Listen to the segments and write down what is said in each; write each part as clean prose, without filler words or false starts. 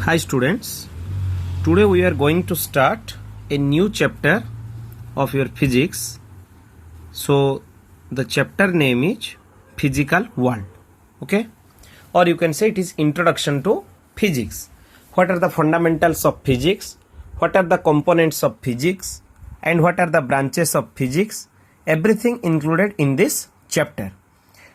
Hi students, today we are going to start a new chapter of your physics. So the chapter name is Physical World, okay, or you can say it is Introduction to Physics. What are the fundamentals of physics, what are the components of physics, and what are the branches of physics, everything included in this chapter.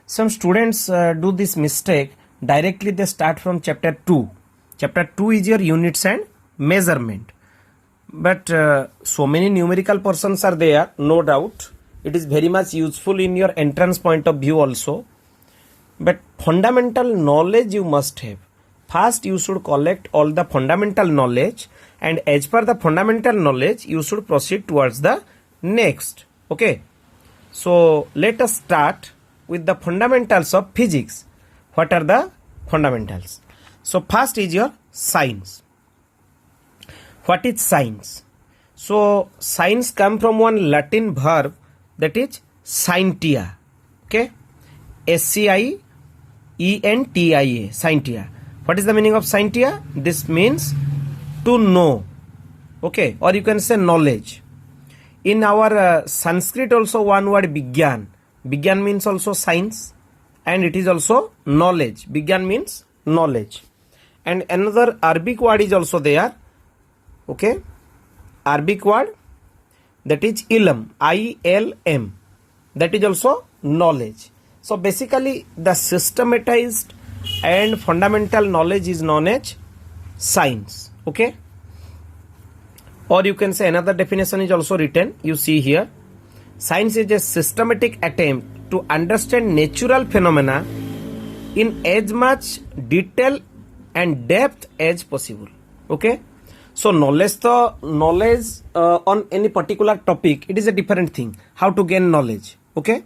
Some students do this mistake, directly they start from chapter 2. Chapter 2 is your units and measurement. But so many numerical portions are there, no doubt. It is very much useful in your entrance point of view also. But fundamental knowledge you must have. First you should collect all the fundamental knowledge, and as per the fundamental knowledge you should proceed towards the next. Okay. So let us start with the fundamentals of physics. What are the fundamentals? So first is your science. What is science? So science come from one Latin verb, that is scientia. Okay, SCIENTIA, scientia. What is the meaning of scientia? This means to know. Okay, or you can say knowledge. In our Sanskrit also one word Vigyan. Vigyan means also science, and it is also knowledge. Vigyan means knowledge. And another Arabic word is also there. Okay, Arabic word, that is ilm, ILM, that is also knowledge. So basically the systematized and fundamental knowledge is known as science. Okay, or you can say another definition is also written, you see here. Science is a systematic attempt to understand natural phenomena in as much detail and depth as possible. Okay, so knowledge on any particular topic, it is a different thing, how to gain knowledge. Okay,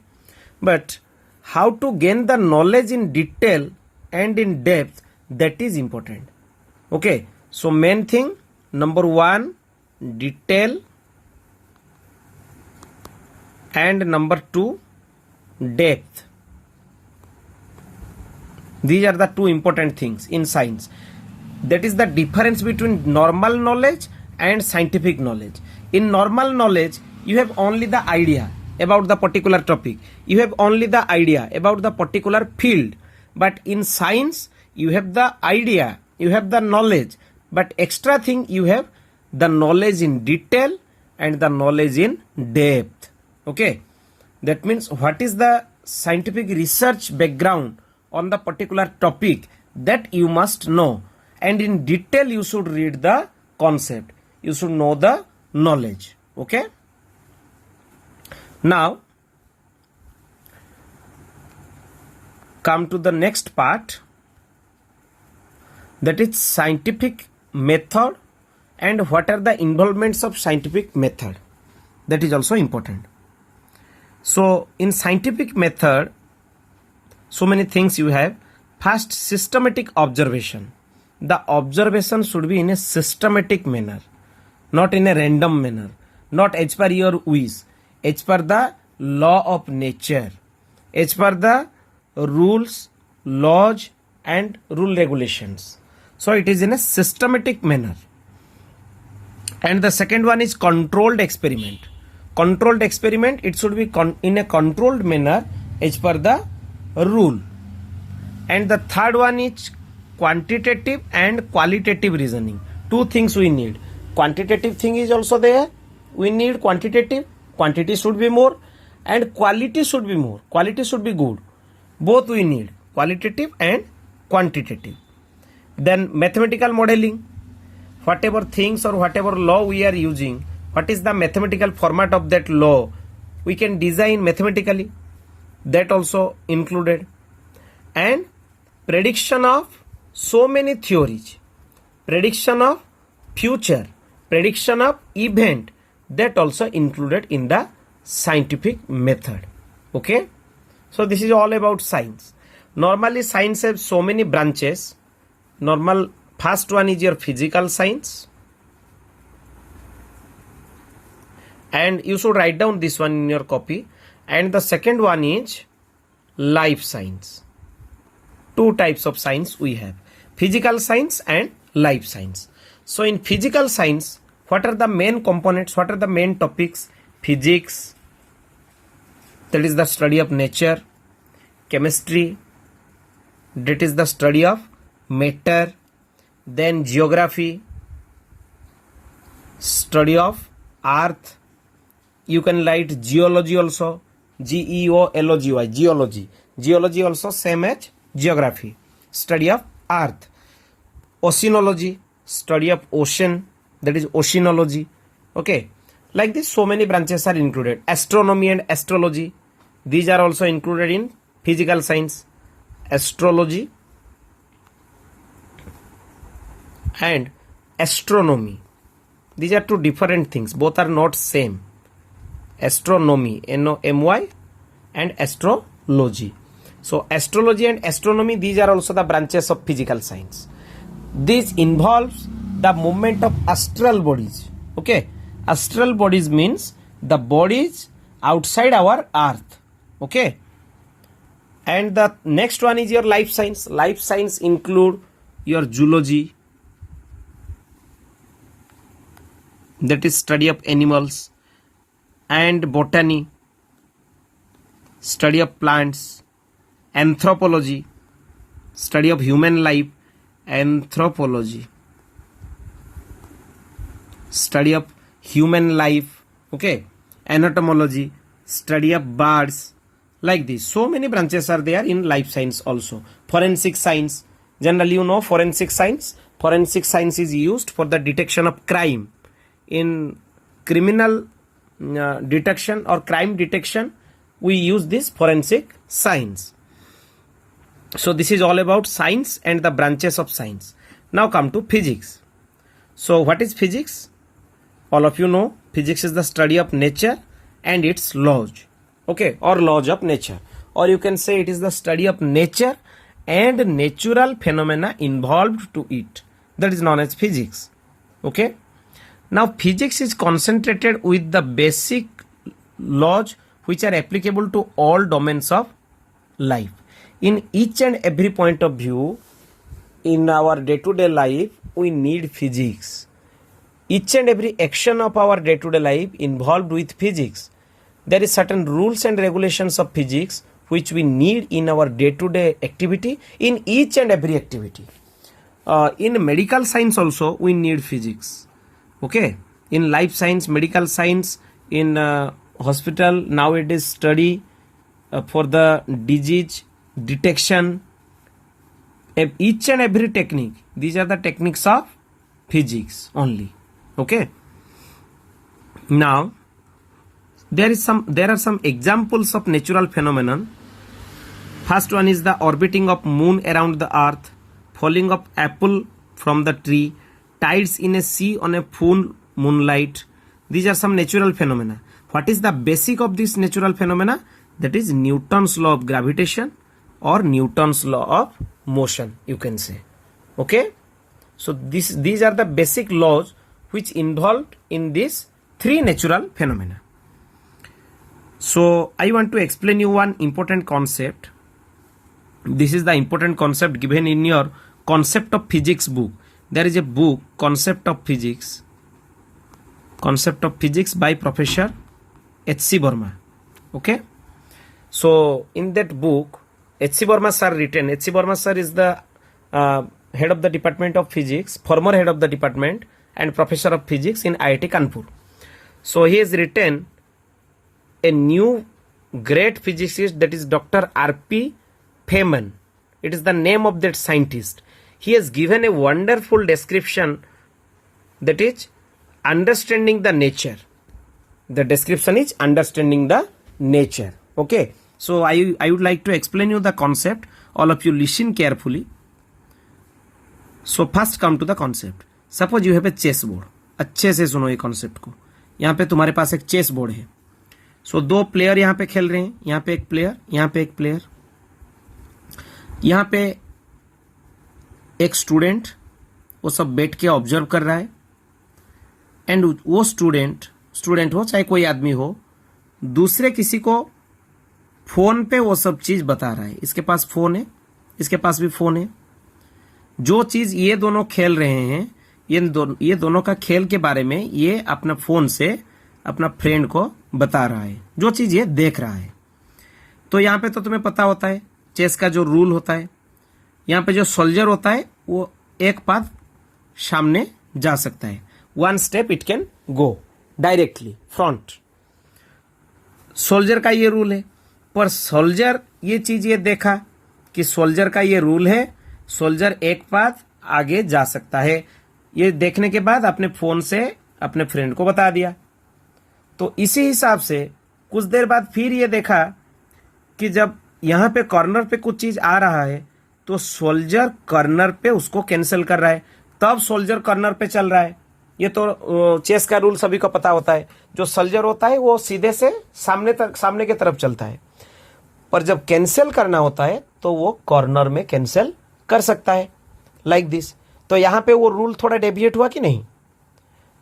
but how to gain the knowledge in detail and in depth, that is important. Okay, so main thing, number one, detail, and number two, depth. These are the two important things in science. That is the difference between normal knowledge and scientific knowledge. In normal knowledge, you have only the idea about the particular topic. You have only the idea about the particular field. But in science, you have the idea, you have the knowledge. But extra thing, you have the knowledge in detail and the knowledge in depth. Okay, that means what is the scientific research background on the particular topic, that you must know, and in detail you should read the concept, you should know the knowledge. Okay, now come to the next part, that is scientific method and what are the involvements of scientific method, that is also important. So in scientific method, so many things you have. First, systematic observation. The observation should be in a systematic manner, not in a random manner, not as per your wish, as per the law of nature, as per the rules, laws and rule regulations. So it is in a systematic manner. And the second one is controlled experiment. Controlled experiment, it should be in a controlled manner as per the rule. And the third one is quantitative and qualitative reasoning. Two things we need. Quantitative thing is also there. We need quantitative. Quantity should be more and quality should be more. Quality should be good. Both we need, qualitative and quantitative. Then mathematical modeling. Whatever things or whatever law we are using, what is the mathematical format of that law, we can design mathematically. That also included. And prediction of so many theories, prediction of future, prediction of event, that also included in the scientific method. Okay, so this is all about science. Normally science has so many branches. Normal first one is your physical science, and you should write down this one in your copy. And the second one is life science. Two types of science we have, physical science and life science. So in physical science, what are the main components, what are the main topics? Physics, that is the study of nature. Chemistry, that is the study of matter. Then geography, study of earth. You can write geology also, Geology, geology. Geology also same as geography, study of earth. Oceanology, study of ocean, that is oceanology. Okay, like this so many branches are included. Astronomy and astrology, these are also included in physical science. Astrology and astronomy, these are two different things, both are not same. Astronomy, N-O-M-Y, and astrology. So astrology and astronomy, these are also the branches of physical science. This involves the movement of astral bodies. Okay, astral bodies means the bodies outside our earth. Okay, and the next one is your life science. Life science include your zoology, that is study of animals, and botany, study of plants. Anthropology, study of human life. Anthropology, study of human life. Okay, anatomology, study of birds. Like this so many branches are there in life science also. Forensic science, generally you know forensic science. Forensic science is used for the detection of crime. In criminal detection or crime detection, we use this forensic science. So this is all about science and the branches of science. Now come to physics. So what is physics? All of you know physics is the study of nature and its laws. Okay, or laws of nature, or you can say it is the study of nature and natural phenomena involved to it, that is known as physics. Okay, now physics is concentrated with the basic laws which are applicable to all domains of life. In each and every point of view in our day-to-day life, we need physics. Each and every action of our day-to-day life involved with physics. There is certain rules and regulations of physics which we need in our day-to-day activity, in each and every activity. In medical science also we need physics. Okay, in life science, medical science, in hospital nowadays study for the disease detection, each and every technique, these are the techniques of physics only. Okay, now there are some examples of natural phenomenon. First one is the orbiting of moon around the earth, falling of apple from the tree, tides in a sea on a full moonlight. These are some natural phenomena. What is the basic of this natural phenomena? That is Newton's law of gravitation or Newton's law of motion, you can say. Okay, so these are the basic laws which involved in these three natural phenomena. So I want to explain you one important concept. This is the important concept given in your concept of physics book. There is a book, concept of physics by Professor H.C. Verma. Okay, so in that book H.C. Verma sir written. H.C. Verma sir is the head of the department of physics, former head of the department and professor of physics in IIT Kanpur. So he has written a new great physicist, that is Dr. R.P. Feynman. It is the name of that scientist. He has given a wonderful description, that is understanding the nature. The description is understanding the nature. Okay, so I would like to explain you the concept. All of you listen carefully. So first come to the concept. Suppose you have a chess board. अच्छे से सुनो ये concept को. यहाँ पे तुम्हारे पास एक chess board है. सो दो प्लेयर यहाँ पे खेल रहे हैं. यहाँ पे एक प्लेयर, यहाँ पे एक प्लेयर. यहाँ पे एक स्टूडेंट वो सब बैठ के ऑब्जर्व कर रहा है. एंड वो स्टूडेंट हो चाहे कोई आदमी हो, दूसरे किसी को फोन पे वो सब चीज बता रहा है. इसके पास फोन है, इसके पास भी फोन है. जो चीज ये दोनों खेल रहे हैं, ये दोनों का खेल के बारे में ये अपना फोन से अपना फ्रेंड को बता रहा है, जो चीज ये देख रहा है। तो यहाँ पे तो तुम्हें पता होता है चेस का जो रूल होता है, यहाँ पे जो सोल्जर होता है वो एक पाद सामने जा सकता है, 1 step it can go directly front. Soldier का ये रूल है। पर सोल्जर ये चीज ये देखा कि सोल्जर का ये रूल है, सोल्जर एक पाद आगे जा सकता है। ये देखने के बाद अपने फोन से अपने फ्रेंड को बता दिया। तो इसी हिसाब से कुछ देर बाद फिर ये देखा कि जब यहाँ पे कॉर्नर पे कुछ चीज आ रहा है तो सोल्जर कॉर्नर पे उसको कैंसिल कर रहा है, तब सोल्जर कॉर्नर पे चल रहा है। ये तो चेस का रूल सभी को पता होता है, जो सोल्जर होता है वो सीधे से सामने की तरफ चलता है, पर जब कैंसिल करना होता है तो वो कॉर्नर में कैंसिल कर सकता है, लाइक दिस। तो यहाँ पे वो रूल थोड़ा डेविएट हुआ कि नहीं?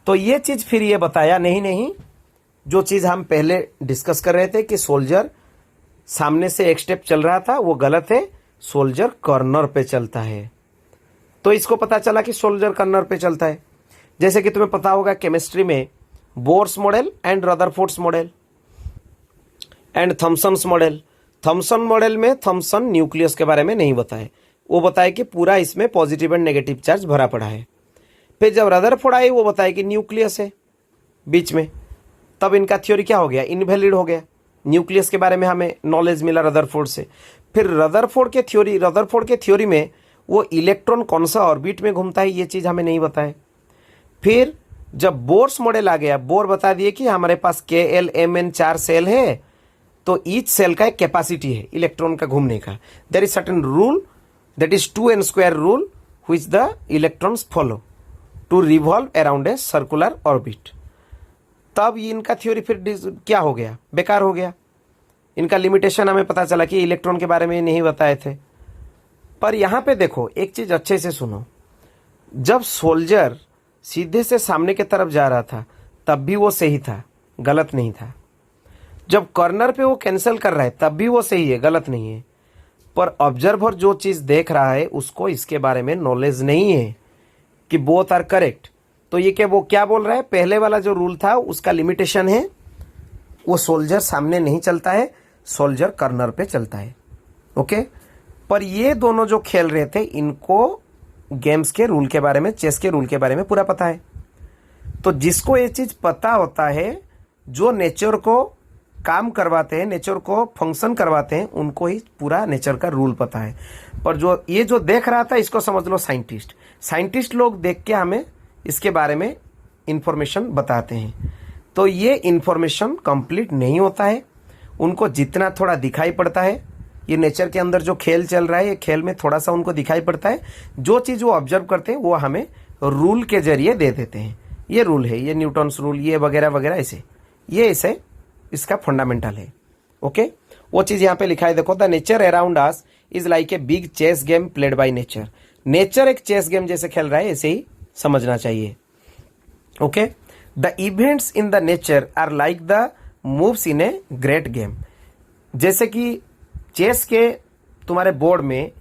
तो ये चीज फिर ये बताया नहीं, जो चीज हम पहले डिस्कस कर रहे थे कि सोल्जर सामने से एक स्टेप चल रहा था, वो गलत है, सोल्जर कॉर्नर पे चलता है। तो इसको पता चला कि सोल्जर कॉर्नर पे चलता है। जैसे कि तुम्हें पता होगा केमिस्ट्री में Bohr's model and Rutherford's model and Thomson's model. Thompson model में थॉमसन न्यूक्लियस के बारे में नहीं बताए, वो बताए कि पूरा इसमें पॉजिटिव एंड नेगेटिव चार्ज भरा पड़ा है। फिर जब रदरफोर्ड आई वो बताए कि न्यूक्लियस है बीच में, तब इनका थ्योरी क्या हो गया? इनवैलिड हो गया। न्यूक्लियस के बारे में हमें नॉलेज मिला रदरफोर्ड से। फिर रदरफोर्ड के थ्योरी में वो इलेक्ट्रॉन कौन सा ऑर्बिट में घूमता है ये चीज हमें नहीं बताए। फिर जब बोर्स मॉडल आ गया, बोर बता दिए कि हमारे पास KLMN 4 सेल है, तो ईच सेल का एक कैपेसिटी है इलेक्ट्रॉन का घूमने का। There is certain rule, that is 2n² rule which the electrons follow to revolve around a circular orbit. तब इनका थ्योरी फिर क्या हो गया? बेकार हो गया। इनका लिमिटेशन हमें पता चला कि इलेक्ट्रॉन के बारे में नहीं बताए थे। पर यहां पे देखो एक चीज अच्छे से सुनो, जब सोल्जर सीधे से सामने की तरफ जा रहा था तब भी वो सही था, गलत नहीं था। जब कॉर्नर पे वो कैंसिल कर रहा है तब भी वो सही है, गलत नहीं है। पर ऑब्जर्वर जो चीज देख रहा है उसको इसके बारे में नॉलेज नहीं है कि बोथ आर करेक्ट। तो ये क्या वो क्या बोल रहा है? पहले वाला जो रूल था उसका लिमिटेशन है, वो सोल्जर सामने नहीं चलता है, सोल्जर कॉर्नर पे चलता है। ओके। पर ये दोनों जो खेल रहे थे इनको गेम्स के रूल के बारे में, चेस के रूल के बारे में पूरा पता है। तो जिसको ये चीज पता होता है, जो नेचर को काम करवाते हैं, नेचर को फंक्शन करवाते हैं, उनको ही पूरा नेचर का रूल पता है। पर जो देख रहा था इसको समझ लो साइंटिस्ट लोग देख के हमें इसके बारे में इंफॉर्मेशन बताते हैं। तो ये इंफॉर्मेशन कंप्लीट नहीं होता है, उनको जितना थोड़ा दिखाई पड़ता है, ये नेचर के अंदर जो खेल चल रहा है ये खेल में थोड़ा सा उनको दिखाई पड़ता है, जो चीज वो ऑब्जर्व करते हैं वो हमें रूल के जरिए दे देते हैं। ये रूल है, ये न्यूटन्स रूल, ये वगैरह वगैरह, ऐसे इसका फंडामेंटल है। ओके। वो चीज यहाँ पे लिखा है, देखो, the nature around us is like a big chess game played by nature. Nature एक चेस गेम जैसे खेल रहा है, ऐसे ही समझना चाहिए। Okay. The events in the nature are like the moves in a great game. जैसे कि चेस के तुम्हारे बोर्ड में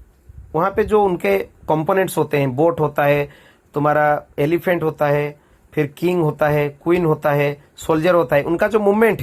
वहां पे जो उनके कंपोनेंट्स होते हैं, बोट होता है, तुम्हारा एलिफेंट होता है, फिर किंग होता है, क्वीन होता है, सोल्जर होता है, उनका जो मूवमेंट